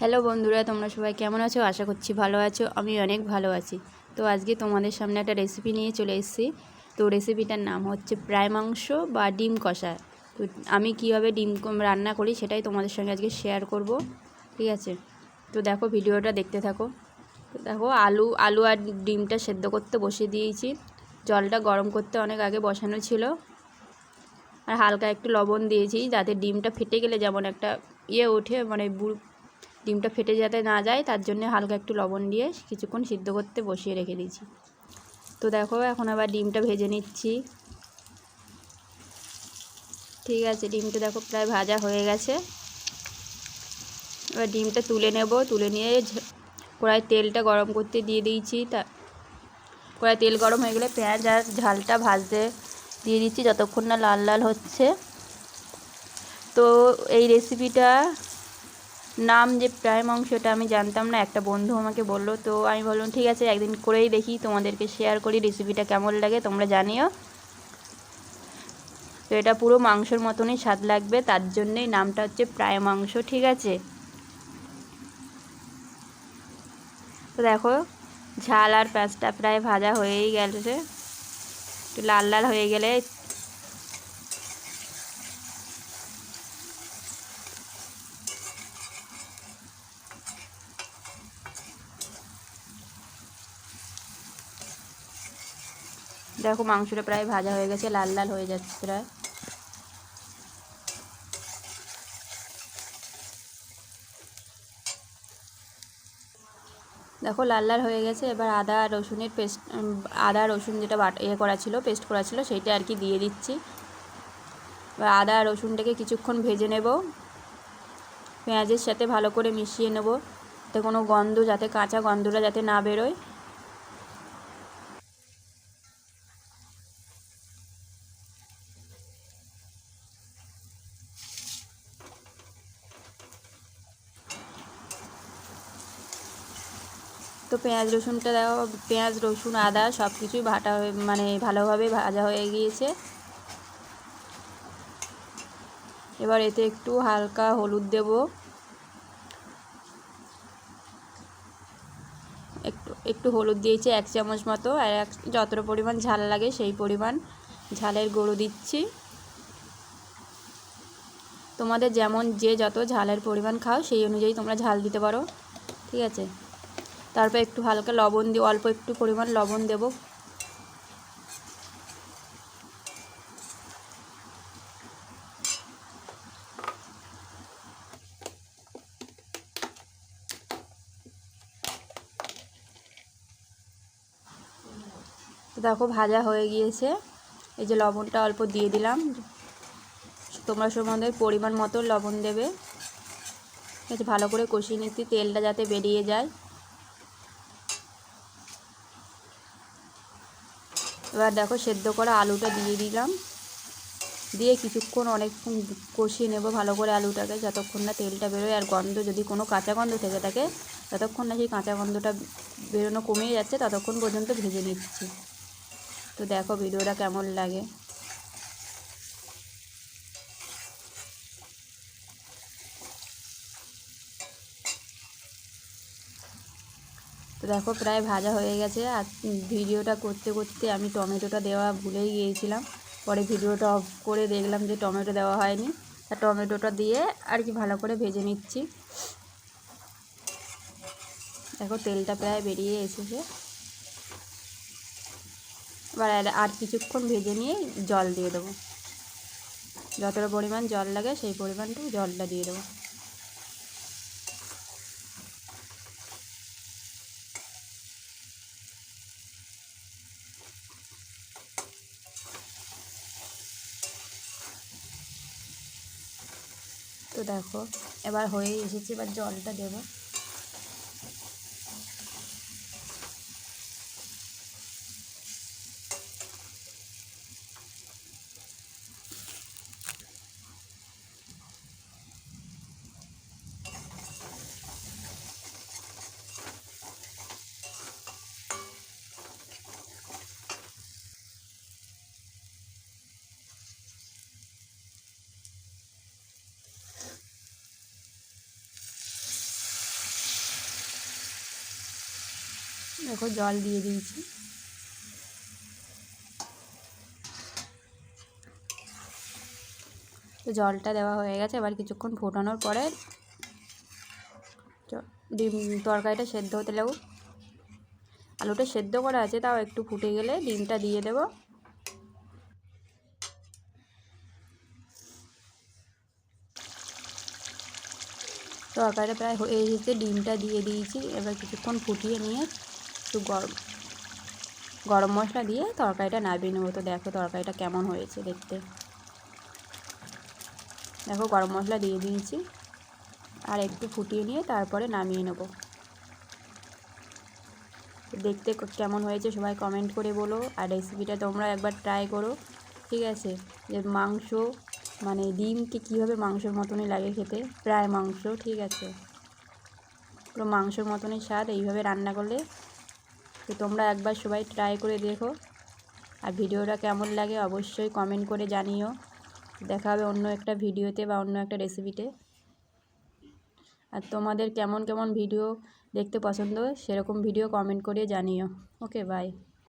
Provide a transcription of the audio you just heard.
Hello বন্ধুরা, তোমরা সবাই কেমন আছো? আশা করছি ভালো আছো। আমি অনেক ভালো আছি। তো আজকে তোমাদের সামনে একটা রেসিপি নিয়ে চলে এসেছি। তো রেসিপিটার নাম হচ্ছে প্রায় মাংস বা ডিম কষা। তো আমি কীভাবে ডিম রান্না করি সেটাই তোমাদের সঙ্গে আজকে শেয়ার করব, ঠিক আছে? তো দেখো, ভিডিওটা দেখতে থাকো। তো দেখো, আলু আর ডিমটা সেদ্ধ করতে বসিয়ে দিয়েছি। জলটা গরম করতে অনেক আগে বসানো ছিল। আর হালকা একটু লবণ দিয়েছি যাতে ডিমটা ফেটে গেলে যেমন একটা ওঠে, মানে ডিমটা ফেটে যাতে না যায় তার জন্য হালকা একটু লবণ দিয়ে কিছুক্ষণ সিদ্ধ করতে বসিয়ে রেখে দিয়েছি। তো দেখো, এখন আবার ডিমটা ভেজে নিচ্ছি। ঠিক আছে, ডিমটা দেখো প্রায় ভাজা হয়ে গেছে। এবার ডিমটা তুলে নেব। তুলে নিয়ে কড়াই তেলটা গরম করতে দিয়ে দিয়েছি। কড়াই তেল গরম হয়ে গেলে পেঁয়াজ আর ঝালটা ভাজতে দিয়ে দিচ্ছি যতক্ষণ না লাল লাল হচ্ছে। তো এই রেসিপিটা নাম যে প্রায় মাংসটা আমি জানতাম না, একটা বন্ধু আমাকে বললো। তো আমি বললাম ঠিক আছে, একদিন করেই দেখি, তোমাদেরকে শেয়ার করি রেসিপিটা কেমন লাগে তোমরা জানিও। তো এটা পুরো মাংসর মতনই স্বাদ লাগবে, তার জন্যেই নামটা হচ্ছে প্রায় মাংস, ঠিক আছে? তো দেখো, ঝাল আর পেঁয়াজটা প্রায় ভাজা হয়েই গেছে। একটু লাল লাল হয়ে গেলে দেখো মাংসটা প্রায় ভাজা হয়ে গেছে, লাল লাল হয়ে যাচ্ছে প্রায়। দেখো লাল লাল হয়ে গেছে। এবার আদা রসুনের পেস্ট, আদা রসুন যেটা করা ছিল, পেস্ট করা ছিল, সেইটা আর কি দিয়ে দিচ্ছি। এবার আদা রসুনটাকে কিছুক্ষণ ভেজে নেব, পেঁয়াজের সাথে ভালো করে মিশিয়ে নেব, যাতে কোনো গন্ধ, যাতে কাঁচা গন্ধটা যাতে না বেরোয়। তো পেঁয়াজ রসুনটা দেওয়া, পেঁয়াজ রসুন আদা সব কিছুই মানে ভালোভাবে ভাজা হয়ে গিয়েছে। এবার এতে একটু হালকা হলুদ দেব, একটু হলুদ দিয়েছি 1 চামচ মতো। আর যতটা পরিমাণ ঝাল লাগে সেই পরিমাণ ঝালের গুঁড়ো দিচ্ছি। তোমাদের যেমন যে যত ঝালের পরিমাণ খাও সেই অনুযায়ী তোমরা ঝাল দিতে পারো, ঠিক আছে? তারপর একটু হালকা লবণ দিয়ে, অল্প একটু পরিমাণ লবণ দেব। দেখো ভাজা হয়ে গিয়েছে। এই যে লবণটা অল্প দিয়ে দিলাম, তোমরা তোমাদের পরিমাণ মতো লবণ দেবে। ঠিক আছে, ভালো করে কষিয়ে নিচ্ছি, তেলটা যাতে বেরিয়ে যায়। এবার দেখো সেদ্ধ করা আলুটা দিয়ে দিলাম, দিয়ে কিছুক্ষণ অনেকক্ষণ কষিয়ে নেব ভালো করে আলুটাকে, যতক্ষণ না তেলটা বেরোয়। আর গন্ধ, যদি কোনো কাঁচা গন্ধ থেকে থাকে, যতক্ষণ না সেই কাঁচা গন্ধটা বেরোনো কমিয়ে যাচ্ছে ততক্ষণ পর্যন্ত ভেজে নিচ্ছি। তো দেখো ভিডিওটা কেমন লাগে। তো দেখো প্রায় ভাজা হয়ে গেছে। আর ভিডিওটা করতে করতে আমি টমেটোটা দেওয়া ভুলেই গিয়েছিলাম। পরে ভিডিওটা অফ করে দেখলাম যে টমেটো দেওয়া হয়নি। আর টমেটোটা দিয়ে আর কি ভালো করে ভেজে নিচ্ছি। দেখো তেলটা প্রায় বেরিয়ে এসেছে। এবার আর কিছুক্ষণ ভেজে নিয়ে জল দিয়ে দেবো, যতটা পরিমাণ জল লাগে সেই পরিমাণটুকু জলটা দিয়ে দেবো। তো দেখো এবার হয়েই এসেছে, এবার জলটা দেবো। দেখো জল দিয়ে দিয়েছি। তো জলটা দেওয়া হয়ে গেছে, এবার কিছুক্ষণ ফোটানোর পরে ডিম তরকারিটা সেদ্ধ হতে লাগো। আলুটা সেদ্ধ করা আছে, তাও একটু ফুটে গেলে ডিমটা দিয়ে দেবো। তরকারিটা প্রায় হয়ে এসেছে, ডিমটা দিয়ে দিয়েছি। এবার কিছুক্ষণ ফুটিয়ে নিয়ে একটু গরম মশলা দিয়ে তরকারিটা নামিয়ে নেবো। তো দেখো তরকারিটা কেমন হয়েছে দেখতে। দেখো গরম মশলা দিয়ে দিয়েছি, আর একটু ফুটিয়ে নিয়ে তারপরে নামিয়ে নেব। দেখতে কেমন হয়েছে সবাই কমেন্ট করে বলো, আর রেসিপিটা তোমরা একবার ট্রাই করো, ঠিক আছে। যে মাংস মানে ডিমকে কীভাবে মাংসের মতনই লাগে খেতে, প্রায় মাংস, ঠিক আছে। পুরো মাংসের মতনই স্বাদ এইভাবে রান্না করলে। তো তোমরা একবার সবাই ট্রাই করে দেখো, আর ভিডিওটা কেমন লাগে অবশ্যই কমেন্ট করে জানিও। দেখা হবে অন্য একটা ভিডিওতে বা অন্য একটা রেসিপিতে। আর তোমাদের কেমন কেমন ভিডিও দেখতে পছন্দ সেরকম ভিডিও কমেন্ট করে জানিও। ওকে, বাই।